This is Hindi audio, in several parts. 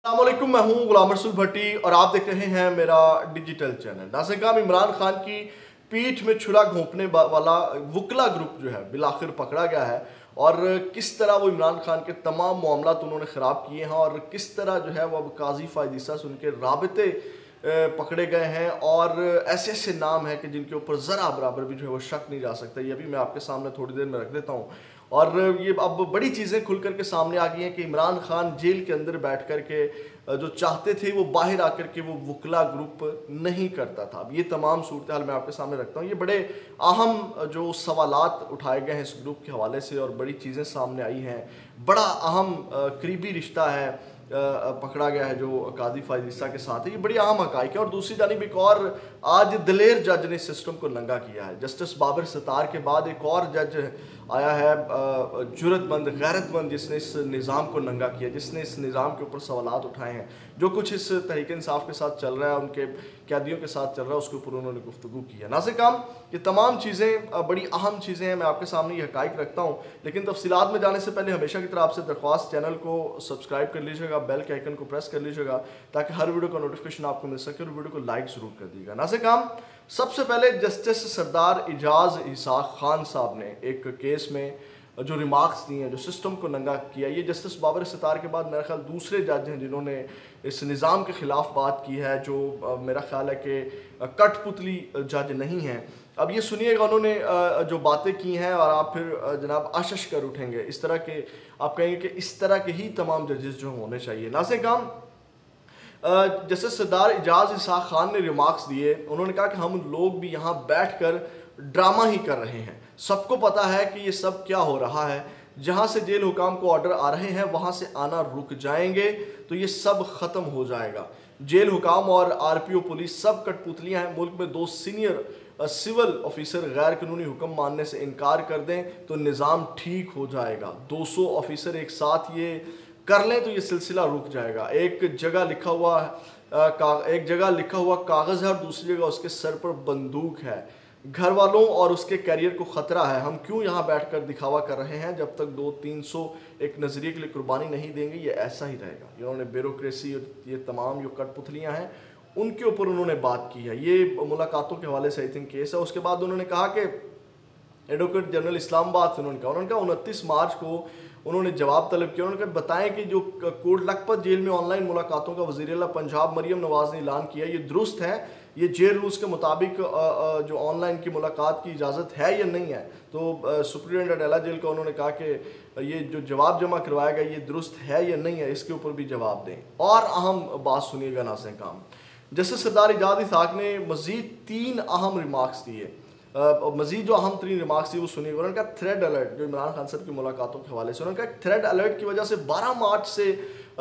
अस्सलामुअलैकुम, मैं हूं गुलाम रसूल भट्टी और आप देख रहे हैं मेरा डिजिटल चैनल। नाज़रीन, इमरान खान की पीठ में छुरा घोंपने वाला वकला ग्रुप जो है बिलाखिर पकड़ा गया है और किस तरह वो इमरान खान के तमाम मामलात उन्होंने ख़राब किए हैं और किस तरह जो है वो अब काजी फ़ायदीसा से उनके राबते पकड़े गए हैं और ऐसे ऐसे नाम हैं कि जिनके ऊपर ज़रा बराबर भी जो है वो शक नहीं जा सकता। ये भी मैं आपके सामने थोड़ी देर में रख देता हूँ। और ये अब बड़ी चीज़ें खुल कर के सामने आ गई हैं कि इमरान खान जेल के अंदर बैठ कर के जो चाहते थे वो बाहर आकर के वो वकला ग्रुप नहीं करता था। अब ये तमाम सूरत हाल मैं आपके सामने रखता हूँ। ये बड़े अहम जो सवालात उठाए गए हैं इस ग्रुप के हवाले से और बड़ी चीज़ें सामने आई हैं। बड़ा अहम करीबी रिश्ता है पकड़ा गया है जो काजी फ़ायदीसा के साथ है। ये बड़ी अहम हक़ाइक़ है। और दूसरी जानिब एक और आज दलेर जज ने सिस्टम को नंगा किया है। जस्टिस बाबर सत्तार के बाद एक और जज आया है जुर्रतमंद गैरतमंद, जिसने इस निज़ाम को नंगा किया, जिसने इस निज़ाम के ऊपर सवालात उठाए हैं। जो कुछ इस तहरीक इंसाफ के साथ चल रहा है, उनके कैदियों के साथ चल रहा है, उसके ऊपर उन्होंने गुफ्तगू की है। नाज़रीन, ये तमाम चीज़ें बड़ी अहम चीज़ें हैं। मैं आपके सामने ये हक़ाइक़ रखता हूँ, लेकिन तफसीलात में जाने से पहले हमेशा की तरह आपसे दरख्वास्त, चैनल को सब्सक्राइब कर लीजिएगा, बेल के आइकन को प्रेस कर लीजिएगा ताकि हर वीडियो का नोटिफिकेशन आपको मिल सके और वीडियो को लाइक ज़रूर कर दीजिएगा। नाज़रीन, सबसे पहले जस्टिस सरदार इजाज़ इसाक खान साहब ने एक केस में जो रिमार्क्स दिए हैं, जो सिस्टम को नंगा किया, ये जस्टिस बाबर सत्तार के बाद मेरा ख्याल दूसरे जज हैं जिन्होंने इस निज़ाम के ख़िलाफ़ बात की है, जो मेरा ख्याल है कि कठपुतली जज नहीं हैं। अब ये सुनिएगा उन्होंने जो बातें की हैं और आप फिर जनाब आशश कर उठेंगे। इस तरह के आप कहेंगे कि इस तरह के ही तमाम जजेस जो होने चाहिए। नाज़रीन, जैसे सरदार इजाज़ इसाक खान ने रिमार्क्स दिए, उन्होंने कहा कि हम लोग भी यहाँ बैठ कर ड्रामा ही कर रहे हैं। सबको पता है कि ये सब क्या हो रहा है। जहाँ से जेल हुकाम को ऑर्डर आ रहे हैं वहाँ से आना रुक जाएंगे तो ये सब ख़त्म हो जाएगा। जेल हुकाम और RPO पुलिस सब कठपुतलियाँ हैं। मुल्क में 2 सीनियर सिविल ऑफिसर गैर कानूनी हुक्म मानने से इनकार कर दें तो निज़ाम ठीक हो जाएगा। 200 ऑफिसर एक साथ ये कर लें तो ये सिलसिला रुक जाएगा। एक जगह लिखा हुआ कागज़ है और दूसरी जगह उसके सर पर बंदूक है। घर वालों और उसके कैरियर को ख़तरा है। हम क्यों यहाँ बैठकर दिखावा कर रहे हैं? जब तक 200-300 एक नज़रिए के लिए कुर्बानी नहीं देंगे ये ऐसा ही रहेगा। इन्होंने ब्यूरोक्रेसी और ये तमाम जो कठपुतलियाँ हैं उनके ऊपर उन्होंने बात की है। ये मुलाकातों के हवाले से आई थिंक केस है। उसके बाद उन्होंने कहा कि एडवोकेट जनरल इस्लामाबाद से उन्होंने कहा 29 मार्च को उन्होंने जवाब तलब किया। उन्होंने कहा बताएं कि जो कोट लखपत जेल में ऑनलाइन मुलाकातों का वज़ीर आला पंजाब मरियम नवाज़ ने ऐलान किया, ये दुरुस्त है? ये जेल रूल्स के मुताबिक जो ऑनलाइन की मुलाकात की इजाज़त है या नहीं है? तो सुप्रीडेंट अडाला जेल का उन्होंने कहा कि ये जो जवाब जमा करवाया गया ये दुरुस्त है या नहीं है, इसके ऊपर भी जवाब दें। और अहम बात सुनिएगा नाज़रीन, जैसे सरदार इजाज़ इसाक ने मज़ीद 3 अहम रिमार्क्स दिए। मज़ीद जो अहम 3 रिमार्क्स थी वो सुनिएगा। उन्होंने कहा थ्रेड अलर्ट, जो इमरान खान साहब की मुलाकातों के हवाले से, उन्होंने कहा थ्रेड अलर्ट की वजह से 12 मार्च से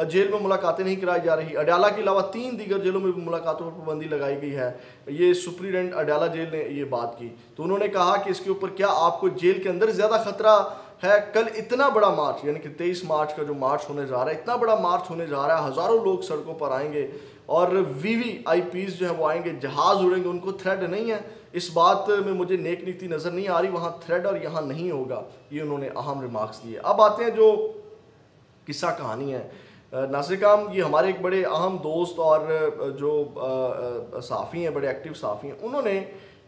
जेल में मुलाकातें नहीं कराई जा रही। अडाला के अलावा 3 दीगर जेलों में मुलाकातों पर पाबंदी लगाई गई है। ये सुप्रीडेंट अडाला जेल ने ये बात की। तो उन्होंने कहा कि इसके ऊपर क्या आपको जेल के अंदर ज़्यादा ख़तरा है? कल इतना बड़ा मार्च, यानी कि 23 मार्च का जो मार्च होने जा रहा है, इतना बड़ा मार्च होने जा रहा है, हज़ारों लोग सड़कों पर आएंगे और VVIPs जो है वो आएंगे, जहाज़ उड़ेंगे, उनको थ्रेड नहीं है? इस बात में मुझे नेक नीति नज़र नहीं आ रही। वहाँ थ्रेड और यहाँ नहीं होगा। ये उन्होंने अहम रिमार्क्स दिए। अब आते हैं जो किस्सा कहानी है। नाज़रीन, ये हमारे एक बड़े अहम दोस्त और जो सहाफ़ी हैं, बड़े एक्टिव सहाफ़ी हैं, उन्होंने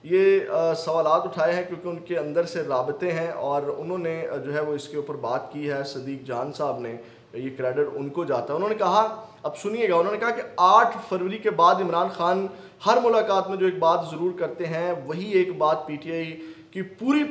ये सवालात उठाए हैं क्योंकि उनके अंदर से राबते हैं और उन्होंने जो है वो इसके ऊपर बात की है। सदीक जान साहब ने, ये क्रेडिट उनको जाता है। उन्होंने कहा, अब सुनिएगा, उन्होंने कहा कि 8 फरवरी के बाद इमरान खान हर मुलाकात में जो एक बात ज़रूर करते हैं वही एक बात PTI की पूरी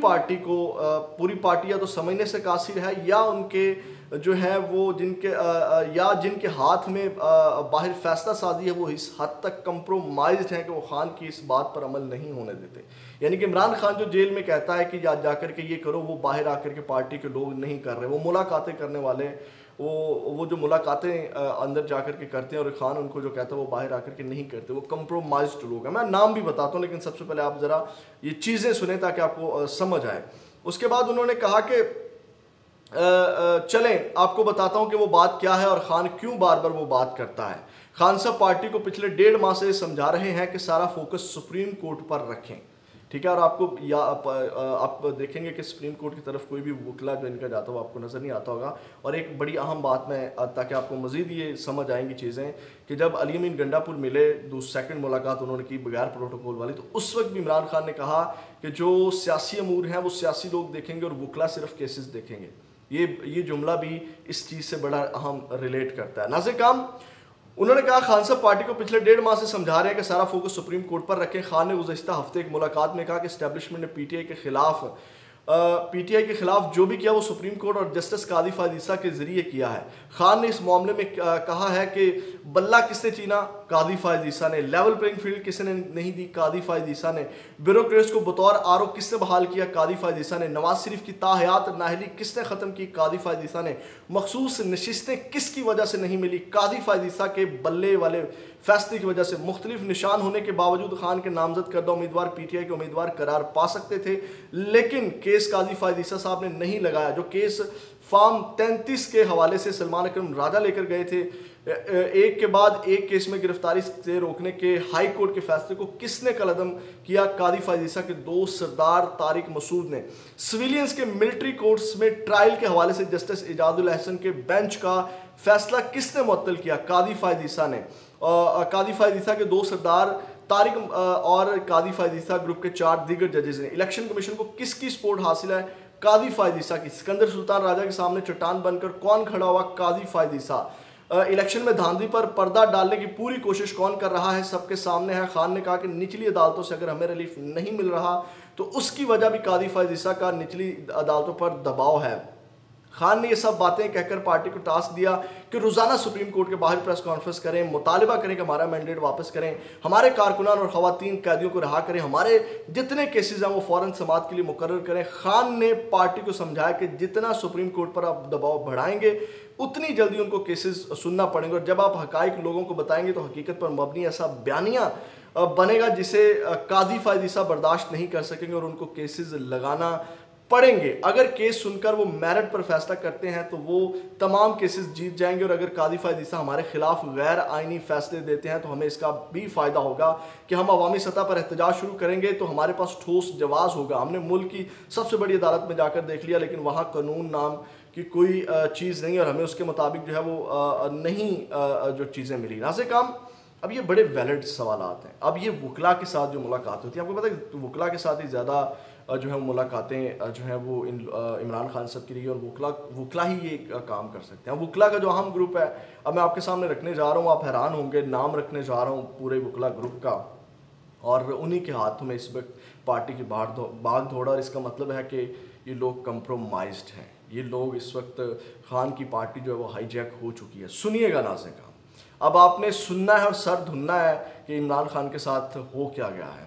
पार्टी या तो समझने से कासिर है या उनके जो है वो जिनके हाथ में बाहर फैसला साजी है वो इस हद तक कंप्रोमाइज्ड हैं कि वो खान की इस बात पर अमल नहीं होने देते। यानी कि इमरान खान जो जेल में कहता है कि जाकर के ये करो, वो बाहर आकर के पार्टी के लोग नहीं कर रहे। वो मुलाकातें करने वाले वो जो मुलाकातें अंदर जाकर के करते हैं और खान उनको जो कहता है वो बाहर आकर के नहीं करते, वो कंप्रोमाइज्ड लोग हैं। मैं नाम भी बताता हूँ, लेकिन सबसे पहले आप ज़रा ये चीज़ें सुने ताकि आपको समझ आए। उसके बाद उन्होंने कहा कि चलें आपको बताता हूं कि वो बात क्या है और खान क्यों बार बार वो बात करता है। खान साहब पार्टी को पिछले 1.5 माह से समझा रहे हैं कि सारा फोकस सुप्रीम कोर्ट पर रखें। ठीक है। और आपको या आप देखेंगे कि सुप्रीम कोर्ट की तरफ कोई भी वकला जो इनका जाता हो आपको नज़र नहीं आता होगा। और एक बड़ी अहम बात मैं, ताकि आपको मज़ीद ये समझ आएंगी चीज़ें, कि जब अली अमीन गंडापुर मिले, सेकंड मुलाकात उन्होंने की बगैर प्रोटोकॉल वाली, तो उस वक्त भी इमरान खान ने कहा कि जो सियासी अमूर हैं वो सियासी लोग देखेंगे और वकला सिर्फ केसेस देखेंगे। ये जुमला भी इस चीज़ से बड़ा अहम रिलेट करता है। नाज़िर काम, उन्होंने कहा खान साहब पार्टी को पिछले 1.5 माह से समझा रहे हैं कि सारा फोकस सुप्रीम कोर्ट पर रखें। खान ने गुज़श्ता हफ्ते एक मुलाकात में कहा कि एस्टेब्लिशमेंट ने पीटीआई के खिलाफ जो भी किया वो सुप्रीम कोर्ट और जस्टिस कादी फायद ईसा के जरिए किया है। खान ने इस मामले में कहा है कि बल्ला किसने छीना, कादी फायद ईसा ने। लेवल प्लेइंग फील्ड किसने नहीं दी, कादी फायद ईसा ने। ब्यूरोक्रेट्स को बतौर आरओ किसने बहाल किया, कादी फायद ईसा ने। नवाज शरीफ की ताहयात नाहली किसने ख़त्म की, कादी फायद ईसा ने। मखसूस नशिस्तें किसकी वजह से नहीं मिली, कादी फायद ईसा के बल्ले वाले फैसले की वजह से। मुख्तलिफ निशान होने के बावजूद खान के नामजद करदा उम्मीदवार पीटीआई के उम्मीदवार करार पा सकते थे, लेकिन केस कादी फायद ईसा साहब ने नहीं लगाया। जो केस फार्म 33 के हवाले से सलमान अकरम राजा लेकर गए थे, एक के बाद एक केस में गिरफ्तारी से रोकने के हाई कोर्ट के फैसले को किसने कलअदम किया, कादी फायद ईसा के दोस्त सरदार तारिक मसूद ने। सिविलियंस के मिलिट्री कोर्ट्स में ट्रायल के हवाले से जस्टिस इजाजुल अहसन के बेंच का फैसला किसने मुअत्तल किया, कादी फायद ईसा ने। कादी फायद ईसा के दो सरदार तारिक और कादी फायद ईसा ग्रुप के 4 दीगर जजेस ने। इलेक्शन कमीशन को किसकी सपोर्ट हासिल है, कादी फायद ईसा की। सिकंदर सुल्तान राजा के सामने चट्टान बनकर कौन खड़ा हुआ, कादी फायद ईसा। इलेक्शन में धांधली पर पर्दा डालने की पूरी कोशिश कौन कर रहा है, सबके सामने है। खान ने कहा कि निचली अदालतों से अगर हमें रिलीफ नहीं मिल रहा तो उसकी वजह भी कादी फायद ईसा का निचली अदालतों पर दबाव है। खान ने ये सब बातें कहकर पार्टी को टास्क दिया कि रोज़ाना सुप्रीम कोर्ट के बाहर प्रेस कॉन्फ्रेंस करें, मुतालिबा करें कि हमारा मैंडेट वापस करें, हमारे कारकुनान और ख़वातीन कैदियों को रहा करें, हमारे जितने केसेस हैं वो फ़ौरन समाअत के लिए मुकर्रर करें। खान ने पार्टी को समझाया कि जितना सुप्रीम कोर्ट पर आप दबाव बढ़ाएंगे उतनी जल्दी उनको केसेस सुनना पड़ेंगे, और जब आप हकाइक लोगों को बताएंगे तो हकीकत पर मबनी ऐसा बयानिया बनेगा जिसे कादी फायद ईसा बर्दाश्त नहीं कर सकेंगे और उनको केसेस लगाना पड़ेंगे। अगर केस सुनकर वो मेरिट पर फैसला करते हैं तो वो तमाम केसेस जीत जाएंगे, और अगर कादी फायद ईसा हमारे खिलाफ गैर आइनी फैसले देते हैं तो हमें इसका भी फ़ायदा होगा कि हम अवामी सतह पर एहतजाज शुरू करेंगे तो हमारे पास ठोस जवाब होगा। हमने मुल्क की सबसे बड़ी अदालत में जाकर देख लिया, लेकिन वहाँ कानून नाम की कोई चीज़ नहीं, और हमें उसके मुताबिक जो है वो नहीं जो चीज़ें मिली। नाज़िर काम, अब ये बड़े वैलिड सवालात हैं। अब ये वकला के साथ जो मुलाकात होती है, आपको पता है वकला के साथ ही ज़्यादा जो है मुलाकातें जो है वो इमरान खान साहब की रही है, और वकला ही ये काम कर सकते हैं। वकला का जो अहम ग्रुप है, अब मैं आपके सामने रखने जा रहा हूँ, आप हैरान होंगे, नाम रखने जा रहा हूँ पूरे वकला ग्रुप का, और उन्हीं के हाथों में इस वक्त पार्टी की भाग दौड़। और इसका मतलब है कि ये लोग कंप्रोमाइज्ड हैं, ये लोग इस वक्त खान की पार्टी जो है वो हाईजैक हो चुकी है। सुनिएगा नाज़िर काम, अब आपने सुनना है और सर धुनना है कि इमरान खान के साथ हो क्या गया है।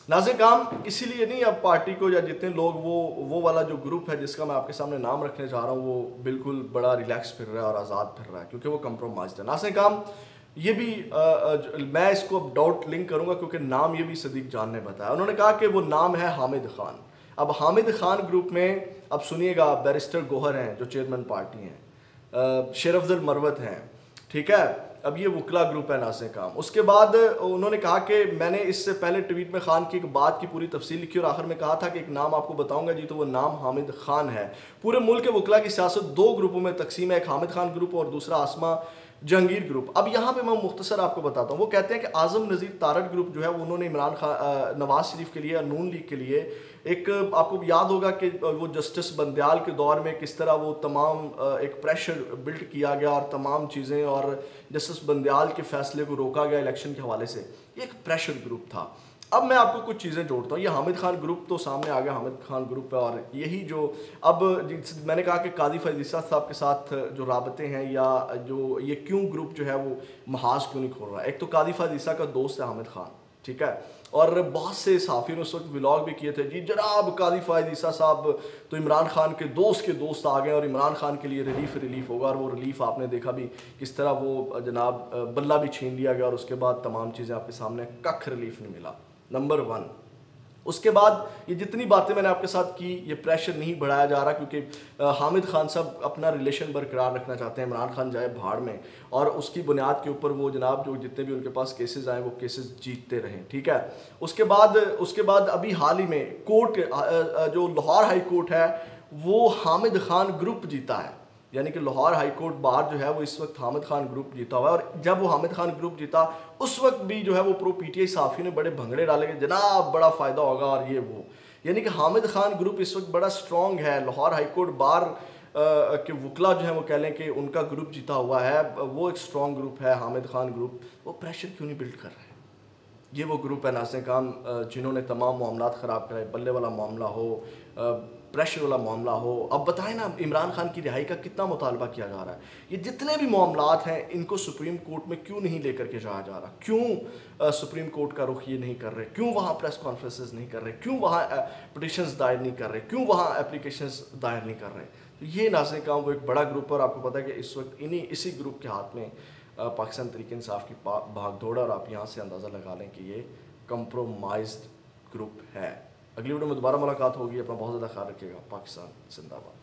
नाज़िर काम, इसीलिए नहीं अब पार्टी को या जितने लोग वो वाला जो ग्रुप है जिसका मैं आपके सामने नाम रखने जा रहा हूँ वो बिल्कुल बड़ा रिलैक्स फिर रहा है और आज़ाद फिर रहा है, क्योंकि वो कंप्रोमाइज्ड है। नाज़िर काम, ये भी मैं इसको अब डाउट लिंक करूँगा क्योंकि नाम ये भी सदीक जान ने बताया। उन्होंने कहा कि वो नाम है हामिद खान। अब हामिद खान ग्रुप में अब सुनिएगा, बैरिस्टर गोहर हैं जो चेयरमैन पार्टी हैं, शेर अफजल मरवत हैं, ठीक है। अब ये वकला ग्रुप है नाज़िर काम। उसके बाद उन्होंने कहा कि मैंने इससे पहले ट्वीट में खान की एक बात की पूरी तफसील लिखी और आखिर में कहा था कि एक नाम आपको बताऊंगा जी, तो वो नाम हामिद खान है। पूरे मुल्क के वकला की सियासत 2 ग्रुपों में तकसीम है, एक हामिद खान ग्रुप और दूसरा आसमा जहांगीर ग्रुप। अब यहाँ पे मैं मुख्तसर आपको बताता हूँ। वो कहते हैं कि आज़म नज़ीर तारड़ ग्रुप जो है वो उन्होंने इमरान खान नवाज शरीफ के लिए, नून लीग के लिए, एक आपको याद होगा कि वो जस्टिस बंदयाल के दौर में किस तरह वो तमाम एक प्रेशर बिल्ड किया गया और तमाम चीज़ें, और जस्टिस बंदयाल के फैसले को रोका गया इलेक्शन के हवाले से, ये एक प्रेशर ग्रुप था। अब मैं आपको कुछ चीज़ें जोड़ता हूँ। ये हामिद खान ग्रुप तो सामने आ गया, हामिद खान ग्रुप है, और यही जो अब मैंने कहा कि कादी फायद ईसा साहब के साथ जो राबते हैं या जो ये क्यों ग्रुप जो है वो महाज क्यों नहीं खोल रहा है। एक तो कादी फायद ईसा का दोस्त है हामिद खान, ठीक है, और बहुत से सहाफ़ी ने उस वक्त व्लॉग भी किए थे, जी जनाब कादी फायद ईसा साहब तो इमरान खान के दोस्त आ गए और इमरान खान के लिए रिलीफ होगा, और वो रिलीफ आपने देखा भी किस तरह वो जनाब बल्ला भी छीन लिया गया और उसके बाद तमाम चीज़ें आपके सामने, कख रिलीफ नहीं मिला। नंबर 1। उसके बाद ये जितनी बातें मैंने आपके साथ की, ये प्रेशर नहीं बढ़ाया जा रहा, क्योंकि हामिद खान साहब अपना रिलेशन बरकरार रखना चाहते हैं। इमरान खान जाए भाड़ में, और उसकी बुनियाद के ऊपर वो जनाब जो जितने भी उनके पास केसेस आए वो केसेस जीतते रहें, ठीक है। उसके बाद अभी हाल ही में कोर्ट, जो लाहौर हाई कोर्ट है, वो हामिद खान ग्रुप जीता है। यानी कि लाहौर हाई कोर्ट बार जो है वो इस वक्त हामिद खान ग्रुप जीता हुआ है। और जब वो हामिद खान ग्रुप जीता, उस वक्त भी जो है वो प्रो पीटीआई साफ़ी ने बड़े भंगड़े डाले कि जनाब बड़ा फ़ायदा होगा और ये वो। यानी कि हामिद खान ग्रुप इस वक्त बड़ा स्ट्रॉन्ग है। लाहौर हाई कोर्ट बार के वकला जो है वो कह लें कि उनका ग्रुप जीता हुआ है, वो एक स्ट्रॉन्ग ग्रुप है हामिद खान ग्रुप। वो प्रेशर क्यों नहीं बिल्ड कर रहे हैं? ये वो ग्रुप है नाज़रीन काम जिन्होंने तमाम मामलात ख़राब कराए, बल्ले वाला मामला हो, प्रेशर वाला मामला हो। अब बताएं ना, इमरान खान की रिहाई का कितना मुतालबा किया जा रहा है? ये जितने भी मामलात हैं इनको सुप्रीम कोर्ट में क्यों नहीं लेकर के जाया जा रहा? क्यों सुप्रीम कोर्ट का रुख ये नहीं कर रहे? क्यों वहाँ प्रेस कॉन्फ्रेंसेस नहीं कर रहे? क्यों वहाँ पिटिशंस दायर नहीं कर रहे? क्यों वहाँ एप्लीकेशंस दायर नहीं कर रहे? तो ये नाज़रीन काम वो एक बड़ा ग्रुप है, और आपको पता है कि इस वक्त इसी ग्रुप के हाथ में पाकिस्तान तहरीक इंसाफ की भाग दौड़, और आप यहाँ से अंदाज़ा लगा लें कि ये कंप्रोमाइज्ड ग्रुप है। अगली वीडियो में दोबारा मुलाकात होगी। अपना बहुत ज़्यादा ख्याल रखिएगा। पाकिस्तान जिंदाबाद।